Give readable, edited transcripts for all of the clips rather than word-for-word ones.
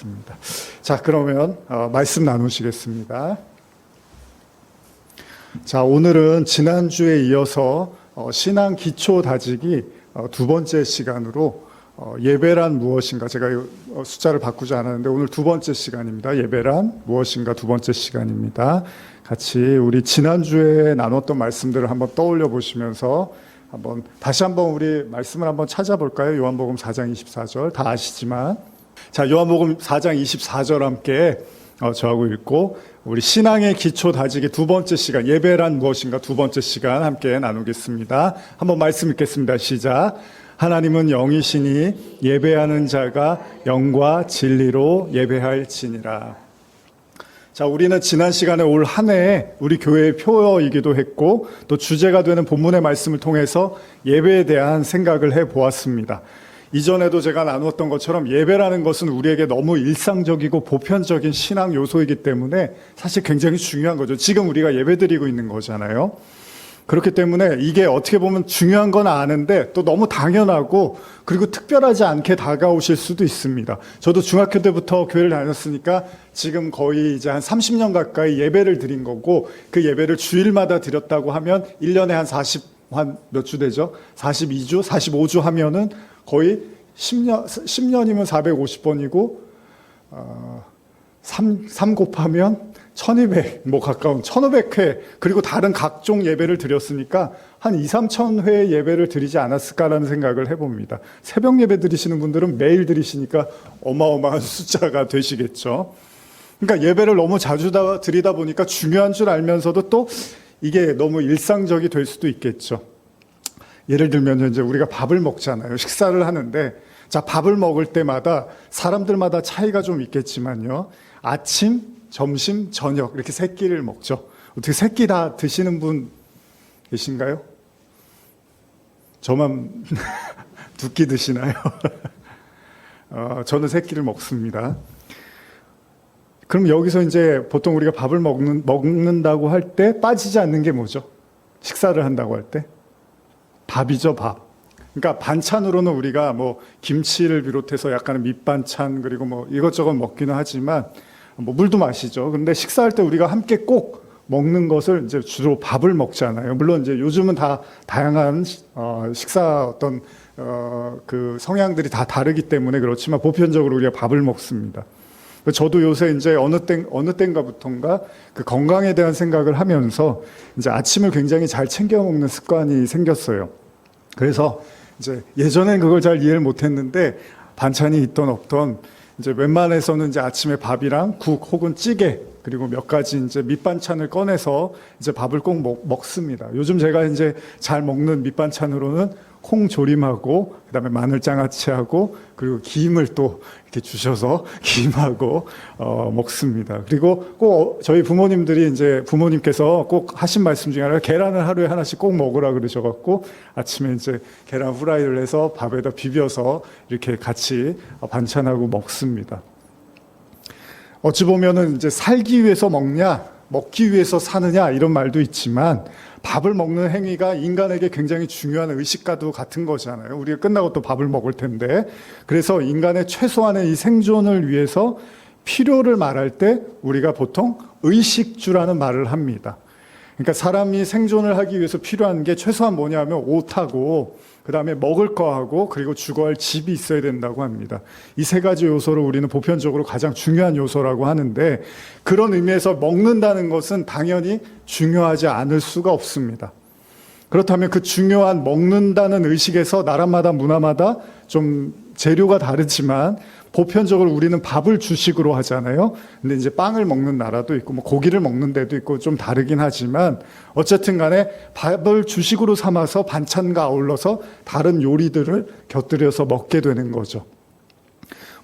하겠습니다. 자, 그러면 말씀 나누시겠습니다. 자, 오늘은 지난주에 이어서 신앙 기초 다지기 두 번째 시간으로 예배란 무엇인가, 제가 숫자를 바꾸지 않았는데 오늘 두 번째 시간입니다. 예배란 무엇인가 두 번째 시간입니다. 같이 우리 지난주에 나눴던 말씀들을 한번 떠올려 보시면서 다시 한번 우리 말씀을 한번 찾아볼까요? 요한복음 4장 24절 다 아시지만, 자, 요한복음 4장 24절 함께 저하고 읽고 우리 신앙의 기초 다지기 두 번째 시간, 예배란 무엇인가 두 번째 시간 함께 나누겠습니다. 한번 말씀 읽겠습니다. 시작. 하나님은 영이시니 예배하는 자가 영과 진리로 예배할지니라. 자, 우리는 지난 시간에 올 한 해 우리 교회의 표어이기도 했고 또 주제가 되는 본문의 말씀을 통해서 예배에 대한 생각을 해보았습니다. 이전에도 제가 나누었던 것처럼 예배라는 것은 우리에게 너무 일상적이고 보편적인 신앙 요소이기 때문에 사실 굉장히 중요한 거죠. 지금 우리가 예배드리고 있는 거잖아요. 그렇기 때문에 이게 어떻게 보면 중요한 건 아는데 또 너무 당연하고 그리고 특별하지 않게 다가오실 수도 있습니다. 저도 중학교 때부터 교회를 다녔으니까 지금 거의 이제 한 30년 가까이 예배를 드린 거고, 그 예배를 주일마다 드렸다고 하면 1년에 한 몇 주 되죠? 42주, 45주 하면은 거의 10년이면 450번이고 3 곱하면 1200, 가까운 1500회, 그리고 다른 각종 예배를 드렸으니까 한 2, 3천 회의 예배를 드리지 않았을까라는 생각을 해봅니다. 새벽 예배 드리시는 분들은 매일 드리시니까 어마어마한 숫자가 되시겠죠. 그러니까 예배를 너무 자주 드리다 보니까 중요한 줄 알면서도 또 이게 너무 일상적이 될 수도 있겠죠. 예를 들면 이제 우리가 밥을 먹잖아요. 식사를 하는데, 자, 밥을 먹을 때마다 사람들마다 차이가 좀 있겠지만요. 아침, 점심, 저녁 이렇게 세 끼를 먹죠. 어떻게 세 끼 다 드시는 분 계신가요? 저만 두 끼 드시나요? 저는 세 끼를 먹습니다. 그럼 여기서 이제 보통 우리가 밥을 먹는다고 할 때 빠지지 않는 게 뭐죠? 식사를 한다고 할 때 밥이죠, 밥. 그러니까 반찬으로는 우리가 김치를 비롯해서 약간의 밑반찬 그리고 이것저것 먹기는 하지만 물도 마시죠. 근데 식사할 때 우리가 함께 꼭 먹는 것을 이제 주로 밥을 먹잖아요. 물론 이제 요즘은 다 다양한 식사 그 성향들이 다 다르기 때문에 그렇지만 보편적으로 우리가 밥을 먹습니다. 저도 요새 이제 어느 때인가부터인가 그 건강에 대한 생각을 하면서 이제 아침을 굉장히 잘 챙겨 먹는 습관이 생겼어요. 그래서 이제 예전엔 그걸 잘 이해를 못했는데 반찬이 있던 없던 이제 웬만해서는 이제 아침에 밥이랑 국 혹은 찌개 그리고 몇 가지 이제 밑반찬을 꺼내서 이제 밥을 꼭 먹습니다. 요즘 제가 이제 잘 먹는 밑반찬으로는 콩조림하고 그다음에 마늘장아찌하고 그리고 김을 또 이렇게 주셔서 김하고 먹습니다. 그리고 꼭 저희 부모님께서 꼭 하신 말씀 중에 하나가 계란을 하루에 하나씩 꼭 먹으라 그러셔갖고 아침에 이제 계란 후라이를 해서 밥에다 비벼서 이렇게 같이 반찬하고 먹습니다. 어찌 보면은 이제 살기 위해서 먹냐, 먹기 위해서 사느냐 이런 말도 있지만 밥을 먹는 행위가 인간에게 굉장히 중요한 의식과도 같은 거잖아요. 우리가 끝나고 또 밥을 먹을 텐데, 그래서 인간의 최소한의 이 생존을 위해서 필요를 말할 때 우리가 보통 의식주라는 말을 합니다. 그러니까 사람이 생존을 하기 위해서 필요한 게 최소한 뭐냐면 옷하고 그다음에 먹을 거하고 그리고 주거할 집이 있어야 된다고 합니다. 이 세 가지 요소를 우리는 보편적으로 가장 중요한 요소라고 하는데, 그런 의미에서 먹는다는 것은 당연히 중요하지 않을 수가 없습니다. 그렇다면 그 중요한 먹는다는 의식에서 나라마다 문화마다 좀 재료가 다르지만 보편적으로 우리는 밥을 주식으로 하잖아요. 근데 이제 빵을 먹는 나라도 있고 고기를 먹는 데도 있고 좀 다르긴 하지만 어쨌든 간에 밥을 주식으로 삼아서 반찬과 아울러서 다른 요리들을 곁들여서 먹게 되는 거죠.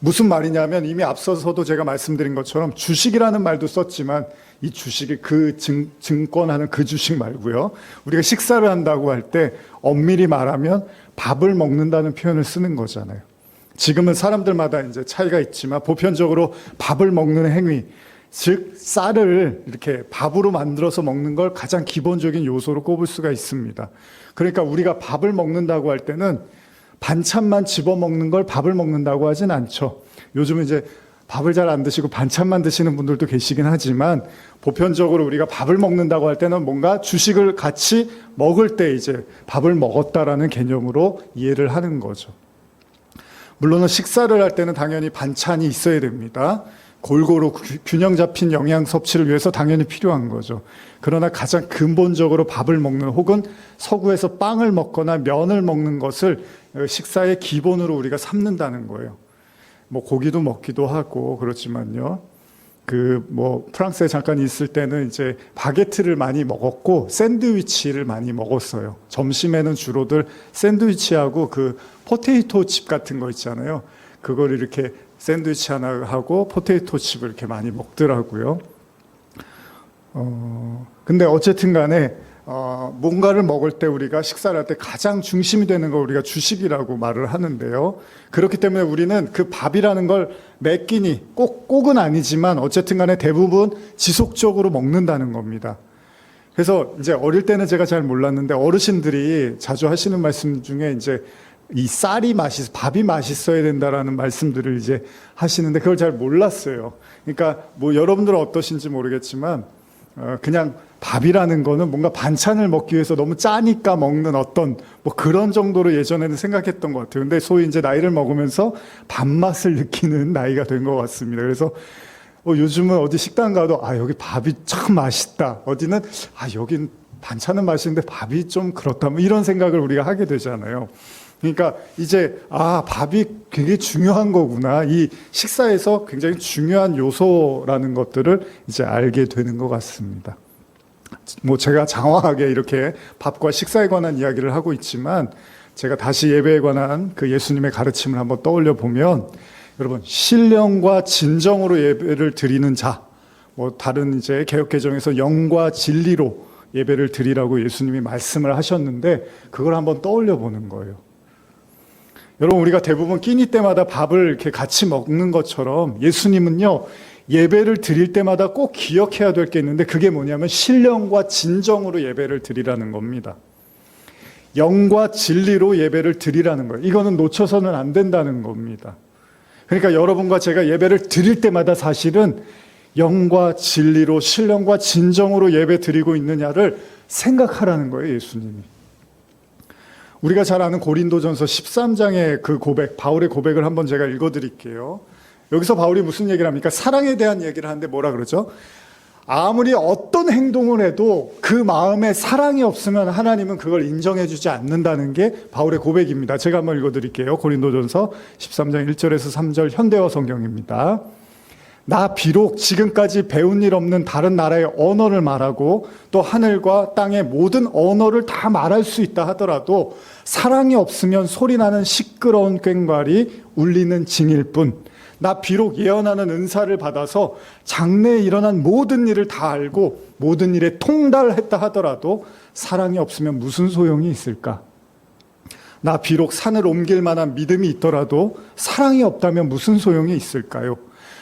무슨 말이냐면 이미 앞서서도 제가 말씀드린 것처럼 주식이라는 말도 썼지만 이 주식이 그 증권하는 그 주식 말고요. 우리가 식사를 한다고 할 때 엄밀히 말하면 밥을 먹는다는 표현을 쓰는 거잖아요. 지금은 사람들마다 이제 차이가 있지만 보편적으로 밥을 먹는 행위, 즉 쌀을 이렇게 밥으로 만들어서 먹는 걸 가장 기본적인 요소로 꼽을 수가 있습니다. 그러니까 우리가 밥을 먹는다고 할 때는 반찬만 집어먹는 걸 밥을 먹는다고 하진 않죠. 요즘은 이제 밥을 잘 안 드시고 반찬만 드시는 분들도 계시긴 하지만 보편적으로 우리가 밥을 먹는다고 할 때는 뭔가 주식을 같이 먹을 때 이제 밥을 먹었다라는 개념으로 이해를 하는 거죠. 물론은 식사를 할 때는 당연히 반찬이 있어야 됩니다. 골고루 균형 잡힌 영양 섭취를 위해서 당연히 필요한 거죠. 그러나 가장 근본적으로 밥을 먹는 혹은 서구에서 빵을 먹거나 면을 먹는 것을 식사의 기본으로 우리가 삼는다는 거예요. 뭐 고기도 먹기도 하고 그렇지만요. 프랑스에 잠깐 있을 때는 이제 바게트를 많이 먹었고 샌드위치를 많이 먹었어요. 점심에는 주로들 샌드위치하고 포테이토 칩 같은 거 있잖아요. 그걸 이렇게 샌드위치 하나 하고 포테이토 칩을 이렇게 많이 먹더라고요. 근데 어쨌든 간에 뭔가를 먹을 때 우리가 식사를 할 때 가장 중심이 되는 걸 우리가 주식이라고 말을 하는데요. 그렇기 때문에 우리는 그 밥이라는 걸 매 끼니 꼭은 아니지만 어쨌든 간에 대부분 지속적으로 먹는다는 겁니다. 그래서 이제 어릴 때는 제가 잘 몰랐는데 어르신들이 자주 하시는 말씀 중에 이제 이 밥이 맛있어야 된다라는 말씀들을 이제 하시는데 그걸 잘 몰랐어요. 그러니까 뭐 여러분들은 어떠신지 모르겠지만 그냥 밥이라는 거는 뭔가 반찬을 먹기 위해서 너무 짜니까 먹는 어떤 뭐 그런 정도로 예전에는 생각했던 것 같아요. 근데 소위 이제 나이를 먹으면서 밥맛을 느끼는 나이가 된 것 같습니다. 그래서 요즘은 어디 식당 가도 여기 밥이 참 맛있다. 어디는 여긴 반찬은 맛있는데 밥이 좀 그렇다. 뭐 이런 생각을 우리가 하게 되잖아요. 그러니까 이제 밥이 굉장히 중요한 거구나. 이 식사에서 굉장히 중요한 요소라는 것들을 이제 알게 되는 것 같습니다. 뭐 제가 장황하게 이렇게 밥과 식사에 관한 이야기를 하고 있지만 제가 다시 예배에 관한 그 예수님의 가르침을 한번 떠올려 보면 여러분 신령과 진정으로 예배를 드리는 자, 뭐 다른 이제 개역개정에서 영과 진리로 예배를 드리라고 예수님이 말씀을 하셨는데 그걸 한번 떠올려 보는 거예요. 여러분 우리가 대부분 끼니 때마다 밥을 이렇게 같이 먹는 것처럼 예수님은요 예배를 드릴 때마다 꼭 기억해야 될 게 있는데 그게 뭐냐면 신령과 진정으로 예배를 드리라는 겁니다. 영과 진리로 예배를 드리라는 거예요. 이거는 놓쳐서는 안 된다는 겁니다. 그러니까 여러분과 제가 예배를 드릴 때마다 사실은 영과 진리로 신령과 진정으로 예배 드리고 있느냐를 생각하라는 거예요, 예수님이. 우리가 잘 아는 고린도전서 13장의 그 고백, 바울의 고백을 한번 제가 읽어드릴게요. 여기서 바울이 무슨 얘기를 합니까? 사랑에 대한 얘기를 하는데 뭐라 그러죠? 아무리 어떤 행동을 해도 그 마음에 사랑이 없으면 하나님은 그걸 인정해 주지 않는다는 게 바울의 고백입니다. 제가 한번 읽어드릴게요. 고린도전서 13장 1절에서 3절 현대어 성경입니다. 나 비록 지금까지 배운 일 없는 다른 나라의 언어를 말하고 또 하늘과 땅의 모든 언어를 다 말할 수 있다 하더라도 사랑이 없으면 소리나는 시끄러운 꽹과리 울리는 징일 뿐. 나 비록 예언하는 은사를 받아서 장래에 일어난 모든 일을 다 알고 모든 일에 통달했다 하더라도 사랑이 없으면 무슨 소용이 있을까? 나 비록 산을 옮길 만한 믿음이 있더라도 사랑이 없다면 무슨 소용이 있을까요?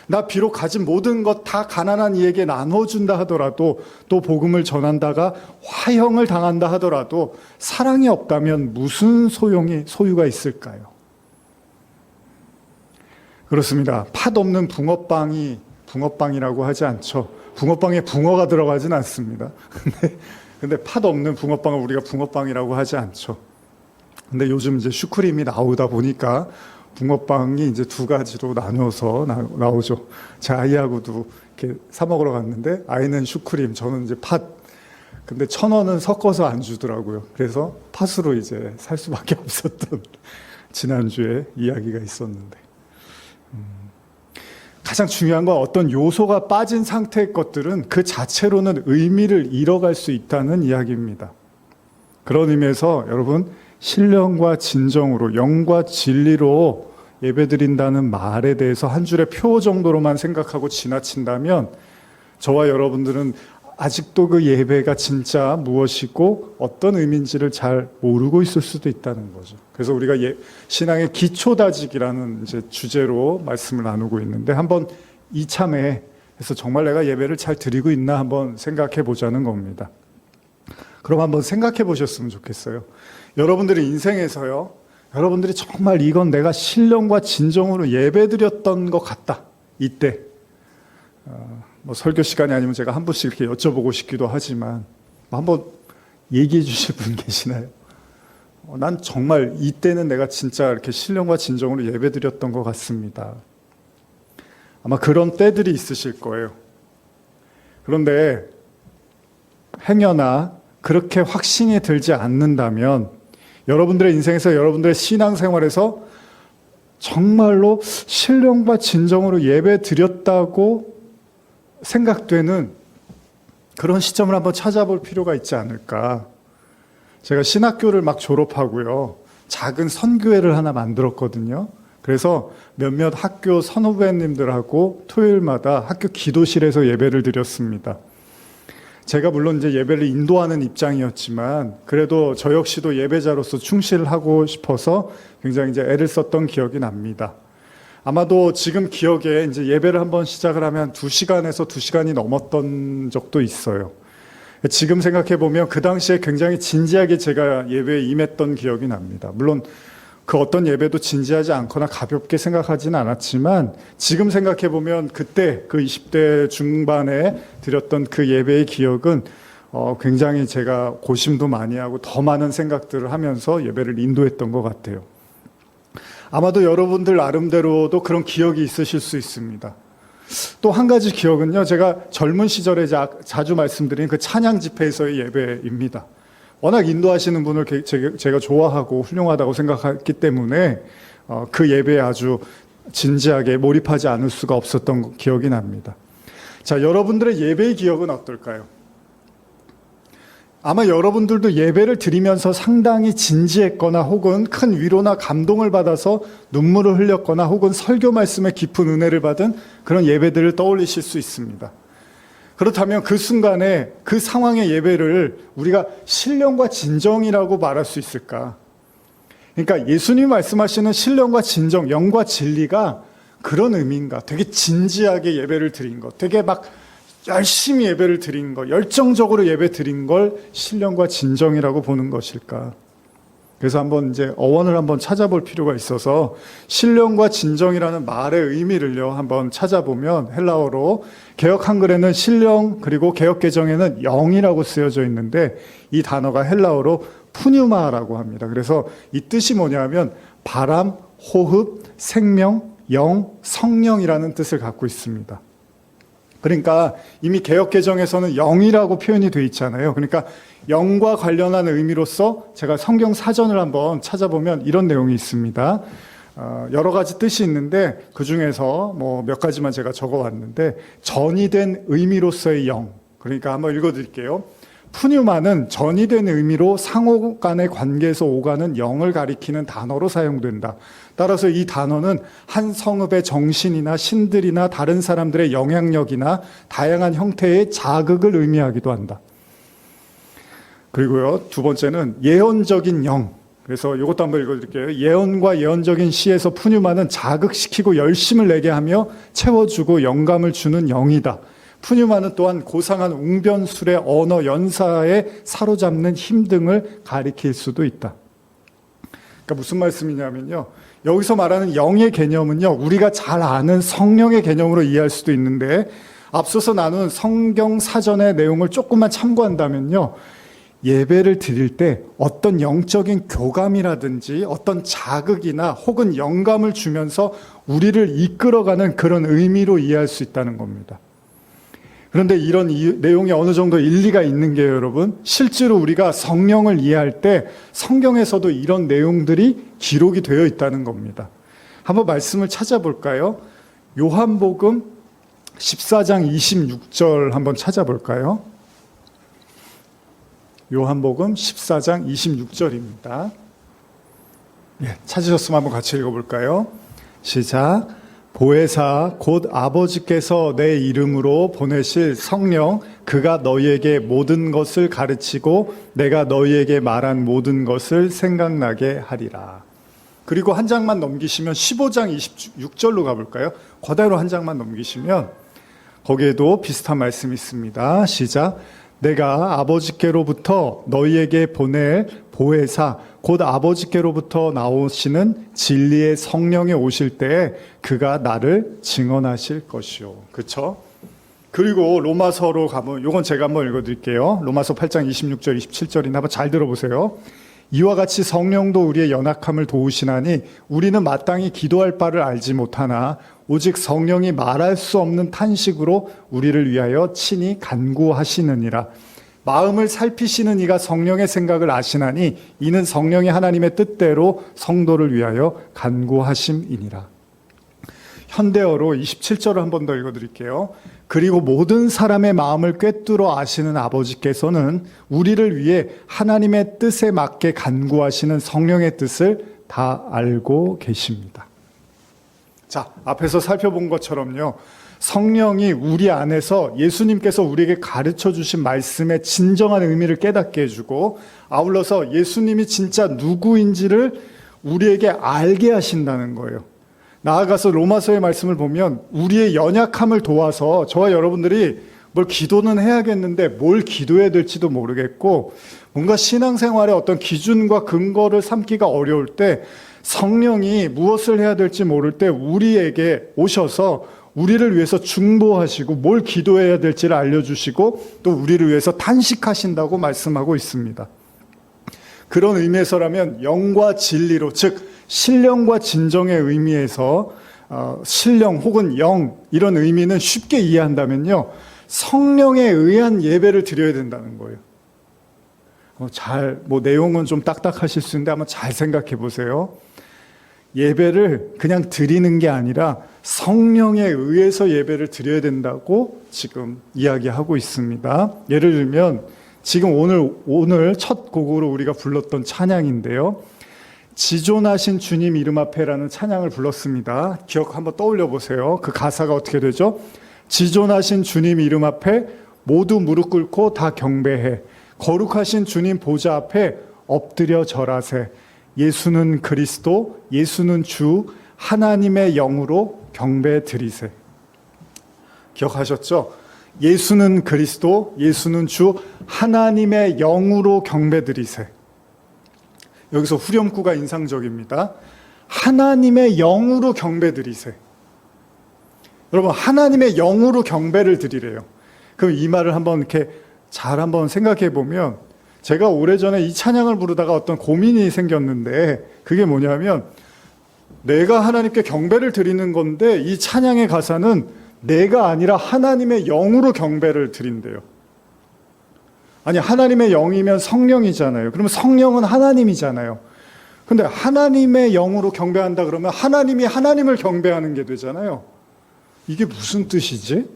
나 비록 가진 모든 것 다 가난한 이에게 나눠준다 하더라도 또 복음을 전한다가 화형을 당한다 하더라도 사랑이 없다면 무슨 소유가 있을까요? 그렇습니다. 팥 없는 붕어빵이 붕어빵이라고 하지 않죠. 붕어빵에 붕어가 들어가진 않습니다. 근데 팥 없는 붕어빵을 우리가 붕어빵이라고 하지 않죠. 근데 요즘 이제 슈크림이 나오다 보니까 붕어빵이 이제 두 가지로 나눠서 나오죠. 제 아이하고도 이렇게 사 먹으러 갔는데 아이는 슈크림, 저는 이제 팥. 근데 1,000원은 섞어서 안 주더라고요. 그래서 팥으로 이제 살 수밖에 없었던 지난주에 이야기가 있었는데. 가장 중요한 건 어떤 요소가 빠진 상태의 것들은 그 자체로는 의미를 잃어갈 수 있다는 이야기입니다. 그런 의미에서 여러분 신령과 진정으로 영과 진리로 예배드린다는 말에 대해서 한 줄의 표 정도로만 생각하고 지나친다면 저와 여러분들은 아직도 그 예배가 진짜 무엇이고 어떤 의미인지를 잘 모르고 있을 수도 있다는 거죠. 그래서 우리가 신앙의 기초다지기라는 이제 주제로 말씀을 나누고 있는데 한번 이참에 해서 정말 내가 예배를 잘 드리고 있나 한번 생각해 보자는 겁니다. 그럼 한번 생각해 보셨으면 좋겠어요. 여러분들의 인생에서요, 여러분들이 정말 이건 내가 신령과 진정으로 예배드렸던 것 같다. 이때 뭐 설교 시간이 아니면 제가 한 분씩 이렇게 여쭤보고 싶기도 하지만 한번 얘기해 주실 분 계시나요? 난 정말 이때는 내가 진짜 이렇게 신령과 진정으로 예배드렸던 것 같습니다. 아마 그런 때들이 있으실 거예요. 그런데 행여나 그렇게 확신이 들지 않는다면 여러분들의 인생에서 여러분들의 신앙생활에서 정말로 신령과 진정으로 예배드렸다고 생각되는 그런 시점을 한번 찾아볼 필요가 있지 않을까. 제가 신학교를 막 졸업하고요. 작은 선교회를 하나 만들었거든요. 그래서 몇몇 학교 선후배님들하고 토요일마다 학교 기도실에서 예배를 드렸습니다. 제가 물론 이제 예배를 인도하는 입장이었지만 그래도 저 역시도 예배자로서 충실하고 싶어서 굉장히 이제 애를 썼던 기억이 납니다. 아마도 지금 기억에 이제 예배를 한번 시작을 하면 2시간에서 2시간이 넘었던 적도 있어요. 지금 생각해 보면 그 당시에 굉장히 진지하게 제가 예배에 임했던 기억이 납니다. 물론 그 어떤 예배도 진지하지 않거나 가볍게 생각하지는 않았지만 지금 생각해 보면 그때 그 20대 중반에 드렸던 그 예배의 기억은 굉장히 제가 고심도 많이 하고 더 많은 생각들을 하면서 예배를 인도했던 것 같아요. 아마도 여러분들 나름대로도 그런 기억이 있으실 수 있습니다. 또 한 가지 기억은요, 제가 젊은 시절에 자주 말씀드린 그 찬양 집회에서의 예배입니다. 워낙 인도하시는 분을 제가 좋아하고 훌륭하다고 생각했기 때문에 그 예배에 아주 진지하게 몰입하지 않을 수가 없었던 기억이 납니다. 자, 여러분들의 예배의 기억은 어떨까요? 아마 여러분들도 예배를 드리면서 상당히 진지했거나 혹은 큰 위로나 감동을 받아서 눈물을 흘렸거나 혹은 설교 말씀에 깊은 은혜를 받은 그런 예배들을 떠올리실 수 있습니다. 그렇다면 그 순간에 그 상황의 예배를 우리가 신령과 진정이라고 말할 수 있을까? 그러니까 예수님이 말씀하시는 신령과 진정, 영과 진리가 그런 의미인가? 되게 진지하게 예배를 드린 것, 되게 막 열심히 예배를 드린 것, 열정적으로 예배 드린 걸 신령과 진정이라고 보는 것일까? 그래서 한번 이제 어원을 한번 찾아볼 필요가 있어서 신령과 진정이라는 말의 의미를요 한번 찾아보면 헬라어로 개역 한글에는 신령 그리고 개역 개정에는 영이라고 쓰여져 있는데 이 단어가 헬라어로 푸뉴마라고 합니다. 그래서 이 뜻이 뭐냐면 바람, 호흡, 생명, 영, 성령이라는 뜻을 갖고 있습니다. 그러니까 이미 개역 개정에서는 영이라고 표현이 되어 있잖아요. 그러니까 영과 관련한 의미로서 제가 성경 사전을 한번 찾아보면 이런 내용이 있습니다. 여러 가지 뜻이 있는데 그 중에서 뭐 몇 가지만 제가 적어왔는데 전이 된 의미로서의 영. 그러니까 한번 읽어드릴게요. 푸뉴마는 전이 된 의미로 상호 간의 관계에서 오가는 영을 가리키는 단어로 사용된다. 따라서 이 단어는 한 성읍의 정신이나 신들이나 다른 사람들의 영향력이나 다양한 형태의 자극을 의미하기도 한다. 그리고요, 두 번째는 예언적인 영. 그래서 이것도 한번 읽어드릴게요. 예언과 예언적인 시에서 푸뉴마는 자극시키고 열심을 내게 하며 채워주고 영감을 주는 영이다. 푸뉴마는 또한 고상한 웅변술의 언어 연사에 사로잡는 힘 등을 가리킬 수도 있다. 그러니까 무슨 말씀이냐면요. 여기서 말하는 영의 개념은요, 우리가 잘 아는 성령의 개념으로 이해할 수도 있는데 앞서서 나눈 성경 사전의 내용을 조금만 참고한다면요. 예배를 드릴 때 어떤 영적인 교감이라든지 어떤 자극이나 혹은 영감을 주면서 우리를 이끌어가는 그런 의미로 이해할 수 있다는 겁니다. 그런데 이런 내용이 어느 정도 일리가 있는 게 여러분, 실제로 우리가 성령을 이해할 때 성경에서도 이런 내용들이 기록이 되어 있다는 겁니다. 한번 말씀을 찾아볼까요? 요한복음 14장 26절 한번 찾아볼까요? 요한복음 14장 26절입니다. 예, 찾으셨으면 한번 같이 읽어볼까요? 시작. 보혜사 곧 아버지께서 내 이름으로 보내실 성령 그가 너희에게 모든 것을 가르치고 내가 너희에게 말한 모든 것을 생각나게 하리라. 그리고 한 장만 넘기시면 15장 26절로 가볼까요? 그대로 한 장만 넘기시면 거기에도 비슷한 말씀이 있습니다. 시작. 내가 아버지께로부터 너희에게 보낼 보혜사 곧 아버지께로부터 나오시는 진리의 성령이 오실 때에 그가 나를 증언하실 것이요. 그렇죠? 그리고 로마서로 가면, 이건 제가 한번 읽어드릴게요. 로마서 8장 26절 27절인데 한번 잘 들어보세요. 이와 같이 성령도 우리의 연약함을 도우시나니 우리는 마땅히 기도할 바를 알지 못하나 오직 성령이 말할 수 없는 탄식으로 우리를 위하여 친히 간구하시느니라. 마음을 살피시는 이가 성령의 생각을 아시나니 이는 성령이 하나님의 뜻대로 성도를 위하여 간구하심이니라. 현대어로 27절을 한 번 더 읽어드릴게요. 그리고 모든 사람의 마음을 꿰뚫어 아시는 아버지께서는 우리를 위해 하나님의 뜻에 맞게 간구하시는 성령의 뜻을 다 알고 계십니다. 자, 앞에서 살펴본 것처럼요, 성령이 우리 안에서 예수님께서 우리에게 가르쳐 주신 말씀의 진정한 의미를 깨닫게 해주고, 아울러서 예수님이 진짜 누구인지를 우리에게 알게 하신다는 거예요. 나아가서 로마서의 말씀을 보면 우리의 연약함을 도와서 저와 여러분들이 뭘 기도는 해야겠는데 뭘 기도해야 될지도 모르겠고, 뭔가 신앙생활의 어떤 기준과 근거를 삼기가 어려울 때 성령이 무엇을 해야 될지 모를 때 우리에게 오셔서 우리를 위해서 중보하시고 뭘 기도해야 될지를 알려주시고 또 우리를 위해서 탄식하신다고 말씀하고 있습니다. 그런 의미에서라면 영과 진리로, 즉 신령과 진정의 의미에서 신령 혹은 영, 이런 의미는 쉽게 이해한다면요, 성령에 의한 예배를 드려야 된다는 거예요. 내용은 좀 딱딱하실 수 있는데 한번 잘 생각해 보세요. 예배를 그냥 드리는 게 아니라 성령에 의해서 예배를 드려야 된다고 지금 이야기하고 있습니다. 예를 들면 지금 오늘 첫 곡으로 우리가 불렀던 찬양인데요, 지존하신 주님 이름 앞에라는 찬양을 불렀습니다. 기억 한번 떠올려 보세요. 그 가사가 어떻게 되죠? 지존하신 주님 이름 앞에 모두 무릎 꿇고 다 경배해. 거룩하신 주님 보좌 앞에 엎드려 절하세. 예수는 그리스도, 예수는 주, 하나님의 영으로 경배 드리세. 기억하셨죠? 예수는 그리스도, 예수는 주, 하나님의 영으로 경배 드리세. 여기서 후렴구가 인상적입니다. 하나님의 영으로 경배 드리세. 여러분, 하나님의 영으로 경배를 드리래요. 그럼 이 말을 한번 이렇게 잘 한번 생각해 보면, 제가 오래전에 이 찬양을 부르다가 어떤 고민이 생겼는데, 그게 뭐냐면 내가 하나님께 경배를 드리는 건데 이 찬양의 가사는 내가 아니라 하나님의 영으로 경배를 드린대요. 아니, 하나님의 영이면 성령이잖아요. 그러면 성령은 하나님이잖아요. 근데 하나님의 영으로 경배한다 그러면 하나님이 하나님을 경배하는 게 되잖아요. 이게 무슨 뜻이지?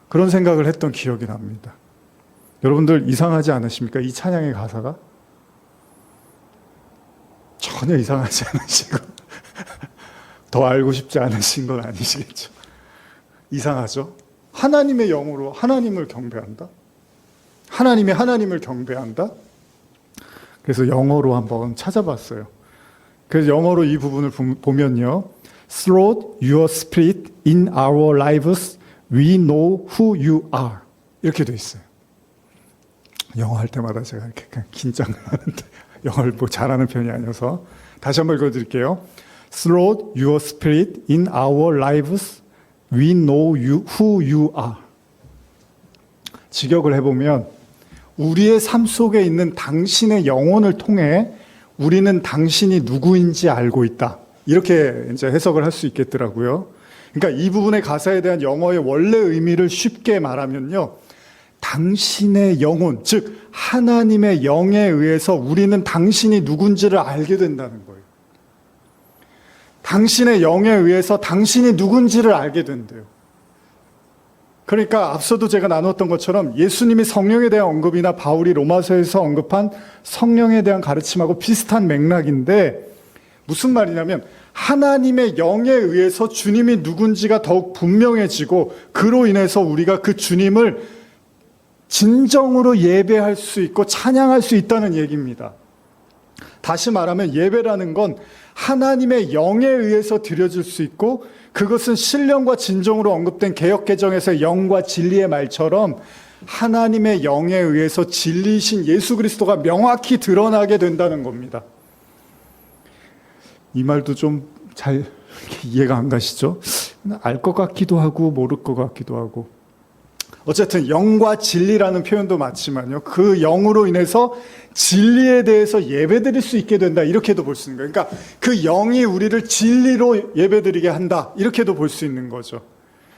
그런 생각을 했던 기억이 납니다. 여러분들 이상하지 않으십니까? 이 찬양의 가사가? 전혀 이상하지 않으시고 더 알고 싶지 않으신 건 아니시겠죠? 이상하죠? 하나님의 영으로 하나님을 경배한다? 하나님이 하나님을 경배한다? 그래서 영어로 한번 찾아봤어요. 그래서 영어로 이 부분을 보면요, Through your spirit in our lives, we know who you are. 이렇게 돼 있어요. 영어 할 때마다 제가 이렇게 긴장을 하는데 영어를 뭐 잘하는 편이 아니어서 다시 한번 읽어드릴게요. Through your spirit in our lives, we know who you are. 직역을 해보면 우리의 삶 속에 있는 당신의 영혼을 통해 우리는 당신이 누구인지 알고 있다. 이렇게 이제 해석을 할 수 있겠더라고요. 그러니까 이 부분의 가사에 대한 영어의 원래 의미를 쉽게 말하면요, 당신의 영혼, 즉 하나님의 영에 의해서 우리는 당신이 누군지를 알게 된다는 거예요. 당신의 영에 의해서 당신이 누군지를 알게 된대요. 그러니까 앞서도 제가 나눴던 것처럼 예수님이 성령에 대한 언급이나 바울이 로마서에서 언급한 성령에 대한 가르침하고 비슷한 맥락인데, 무슨 말이냐면 하나님의 영에 의해서 주님이 누군지가 더욱 분명해지고 그로 인해서 우리가 그 주님을 진정으로 예배할 수 있고 찬양할 수 있다는 얘기입니다. 다시 말하면 예배라는 건 하나님의 영에 의해서 드려질 수 있고, 그것은 신령과 진정으로 언급된 개역개정에서의 영과 진리의 말처럼 하나님의 영에 의해서 진리이신 예수 그리스도가 명확히 드러나게 된다는 겁니다. 이 말도 좀 잘 이해가 안 가시죠? 알 것 같기도 하고 모를 것 같기도 하고. 어쨌든 영과 진리라는 표현도 맞지만요. 그 영으로 인해서 진리에 대해서 예배드릴 수 있게 된다. 이렇게도 볼 수 있는 거예요. 그러니까 그 영이 우리를 진리로 예배드리게 한다. 이렇게도 볼 수 있는 거죠.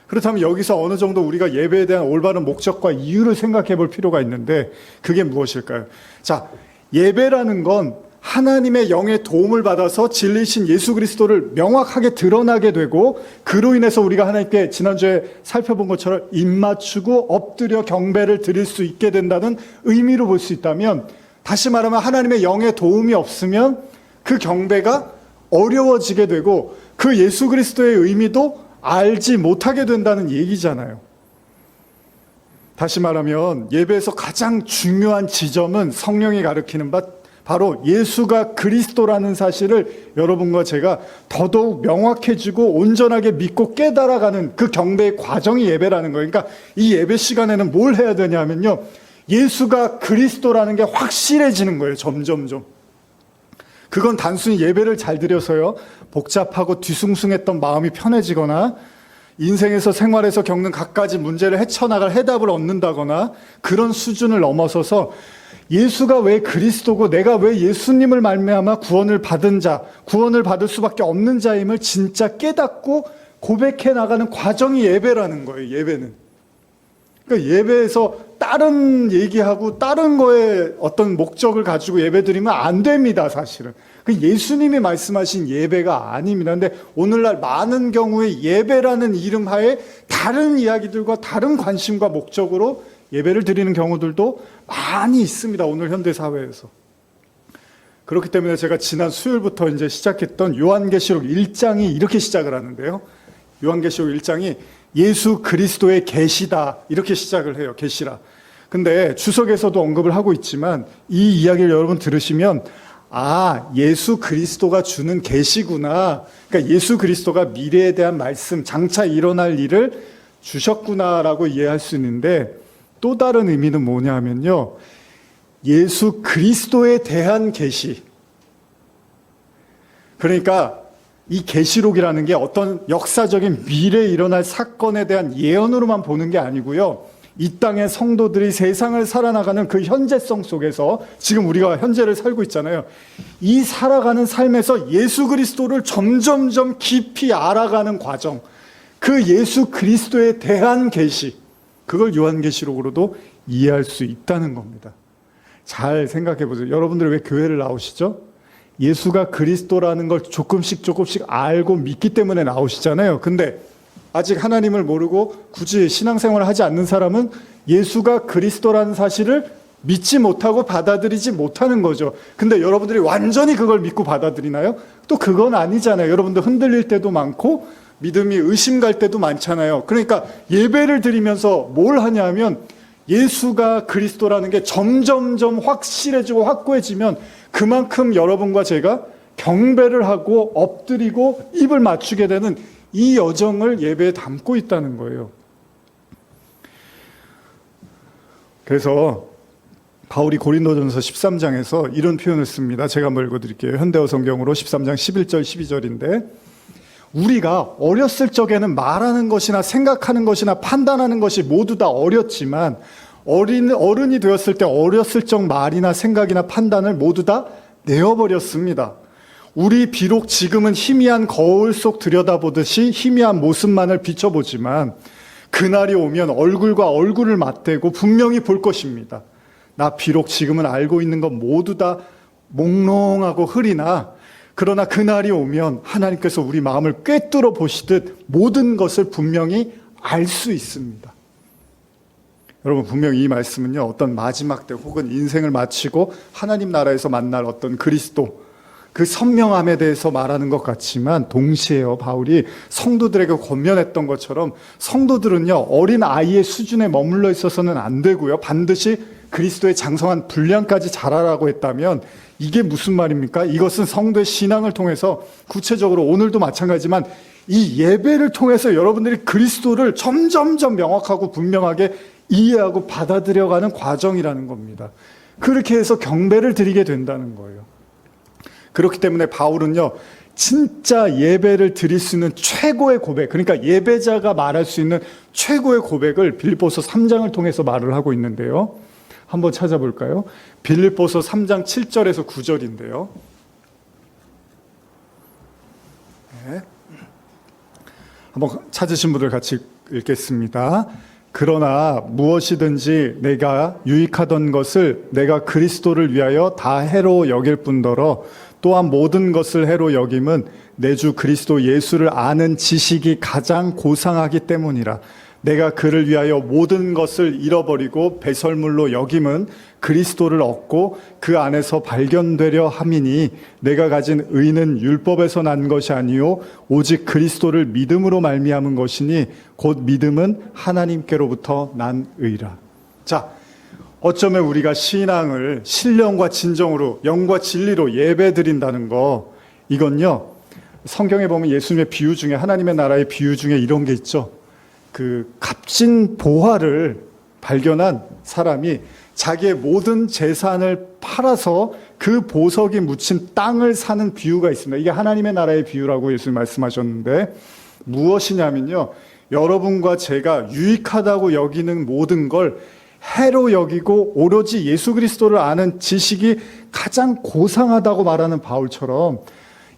그렇다면 여기서 어느 정도 우리가 예배에 대한 올바른 목적과 이유를 생각해 볼 필요가 있는데 그게 무엇일까요? 자, 예배라는 건 하나님의 영의 도움을 받아서 진리신 예수 그리스도를 명확하게 드러나게 되고 그로 인해서 우리가 하나님께 지난주에 살펴본 것처럼 입맞추고 엎드려 경배를 드릴 수 있게 된다는 의미로 볼 수 있다면, 다시 말하면 하나님의 영의 도움이 없으면 그 경배가 어려워지게 되고 그 예수 그리스도의 의미도 알지 못하게 된다는 얘기잖아요. 다시 말하면 예배에서 가장 중요한 지점은 성령이 가르치는 바 바로 예수가 그리스도라는 사실을 여러분과 제가 더더욱 명확해지고 온전하게 믿고 깨달아가는 그 경배의 과정이 예배라는 거예요. 그러니까 이 예배 시간에는 뭘 해야 되냐면요, 예수가 그리스도라는 게 확실해지는 거예요. 점점점. 그건 단순히 예배를 잘 드려서요 복잡하고 뒤숭숭했던 마음이 편해지거나 인생에서 생활에서 겪는 각가지 문제를 헤쳐나갈 해답을 얻는다거나 그런 수준을 넘어서서 예수가 왜 그리스도고 내가 왜 예수님을 말미암아 구원을 받은 자, 구원을 받을 수밖에 없는 자임을 진짜 깨닫고 고백해 나가는 과정이 예배라는 거예요. 예배는. 그러니까 예배에서 다른 얘기하고 다른 거에 어떤 목적을 가지고 예배드리면 안 됩니다. 사실은. 그 예수님이 말씀하신 예배가 아닙니다. 근데 오늘날 많은 경우에 예배라는 이름 하에 다른 이야기들과 다른 관심과 목적으로 예배를 드리는 경우들도 많이 있습니다. 오늘 현대 사회에서. 그렇기 때문에 제가 지난 수요일부터 이제 시작했던 요한계시록 1장이 이렇게 시작을 하는데요. 요한계시록 1장이 예수 그리스도의 계시다 이렇게 시작을 해요. 계시라. 근데 주석에서도 언급을 하고 있지만 이 이야기를 여러분 들으시면 아, 예수 그리스도가 주는 계시구나. 그러니까 예수 그리스도가 미래에 대한 말씀, 장차 일어날 일을 주셨구나라고 이해할 수 있는데, 또 다른 의미는 뭐냐 하면요, 예수 그리스도에 대한 계시. 그러니까 이 계시록이라는 게 어떤 역사적인 미래에 일어날 사건에 대한 예언으로만 보는 게 아니고요, 이 땅의 성도들이 세상을 살아나가는 그 현재성 속에서 지금 우리가 현재를 살고 있잖아요. 이 살아가는 삶에서 예수 그리스도를 점점점 깊이 알아가는 과정, 그 예수 그리스도에 대한 계시, 그걸 요한계시록으로도 이해할 수 있다는 겁니다. 잘 생각해 보세요. 여러분들 왜 교회를 나오시죠? 예수가 그리스도라는 걸 조금씩 알고 믿기 때문에 나오시잖아요. 근데 아직 하나님을 모르고 굳이 신앙생활을 하지 않는 사람은 예수가 그리스도라는 사실을 믿지 못하고 받아들이지 못하는 거죠. 근데 여러분들이 완전히 그걸 믿고 받아들이나요? 또 그건 아니잖아요. 여러분들 흔들릴 때도 많고 믿음이 의심갈 때도 많잖아요. 그러니까 예배를 드리면서 뭘 하냐면 예수가 그리스도라는 게 점점점 확실해지고 확고해지면 그만큼 여러분과 제가 경배를 하고 엎드리고 입을 맞추게 되는 이 여정을 예배에 담고 있다는 거예요. 그래서 바울이 고린도전서 13장에서 이런 표현을 씁니다. 제가 한번 읽어드릴게요. 현대어 성경으로 13장 11절 12절인데, 우리가 어렸을 적에는 말하는 것이나 생각하는 것이나 판단하는 것이 모두 다 어렸지만 어른이 되었을 때 어렸을 적 말이나 생각이나 판단을 모두 다 내어버렸습니다. 우리 비록 지금은 희미한 거울 속 들여다보듯이 희미한 모습만을 비춰보지만 그날이 오면 얼굴과 얼굴을 맞대고 분명히 볼 것입니다. 나 비록 지금은 알고 있는 건 모두 다 몽롱하고 흐리나 그러나 그날이 오면 하나님께서 우리 마음을 꿰뚫어 보시듯 모든 것을 분명히 알 수 있습니다. 여러분, 분명히 이 말씀은요, 어떤 마지막 때 혹은 인생을 마치고 하나님 나라에서 만날 어떤 그리스도, 그 선명함에 대해서 말하는 것 같지만 동시에요, 바울이 성도들에게 권면했던 것처럼 성도들은요, 어린 아이의 수준에 머물러 있어서는 안 되고요, 반드시 그리스도의 장성한 분량까지 자라라고 했다면 이게 무슨 말입니까? 이것은 성도의 신앙을 통해서 구체적으로 오늘도 마찬가지지만 이 예배를 통해서 여러분들이 그리스도를 점점점 명확하고 분명하게 이해하고 받아들여가는 과정이라는 겁니다. 그렇게 해서 경배를 드리게 된다는 거예요. 그렇기 때문에 바울은요, 진짜 예배를 드릴 수 있는 최고의 고백, 그러니까 예배자가 말할 수 있는 최고의 고백을 빌립보서 3장을 통해서 말을 하고 있는데요. 한번 찾아볼까요? 빌립보서 3장 7절에서 9절인데요. 네. 한번 찾으신 분들 같이 읽겠습니다. 그러나 무엇이든지 내가 유익하던 것을 내가 그리스도를 위하여 다 해로 여길 뿐더러 또한 모든 것을 해로 여김은 내 주 그리스도 예수를 아는 지식이 가장 고상하기 때문이라. 내가 그를 위하여 모든 것을 잃어버리고 배설물로 여김은 그리스도를 얻고 그 안에서 발견되려 함이니 내가 가진 의는 율법에서 난 것이 아니요 오직 그리스도를 믿음으로 말미암은 것이니 곧 믿음은 하나님께로부터 난 의라. 자, 어쩌면 우리가 신앙을 신령과 진정으로 영과 진리로 예배드린다는 거, 이건요 성경에 보면 예수님의 비유 중에, 하나님의 나라의 비유 중에 이런 게 있죠. 그 값진 보화를 발견한 사람이 자기의 모든 재산을 팔아서 그 보석이 묻힌 땅을 사는 비유가 있습니다. 이게 하나님의 나라의 비유라고 예수님 말씀하셨는데, 무엇이냐면요, 여러분과 제가 유익하다고 여기는 모든 걸 해로 여기고 오로지 예수 그리스도를 아는 지식이 가장 고상하다고 말하는 바울처럼,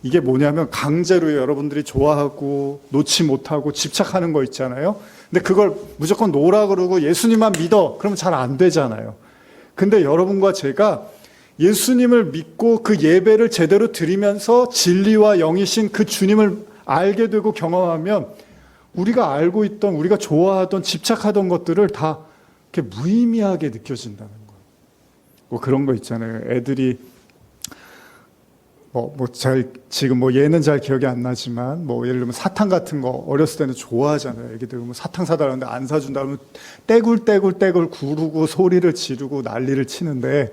이게 뭐냐면 강제로 여러분들이 좋아하고 놓지 못하고 집착하는 거 있잖아요. 근데 그걸 무조건 놓으라 그러고 예수님만 믿어, 그러면 잘 안 되잖아요. 근데 여러분과 제가 예수님을 믿고 그 예배를 제대로 드리면서 진리와 영이신 그 주님을 알게 되고 경험하면 우리가 알고 있던, 우리가 좋아하던, 집착하던 것들을 다 이렇게 무의미하게 느껴진다는 거예요. 뭐 그런 거 있잖아요. 애들이 지금 얘는 잘 기억이 안 나지만, 예를 들면 사탕 같은 거 어렸을 때는 좋아하잖아요. 애기들 사탕 사달라는데 안 사준다 그러면 떼굴떼굴 구르고 소리를 지르고 난리를 치는데,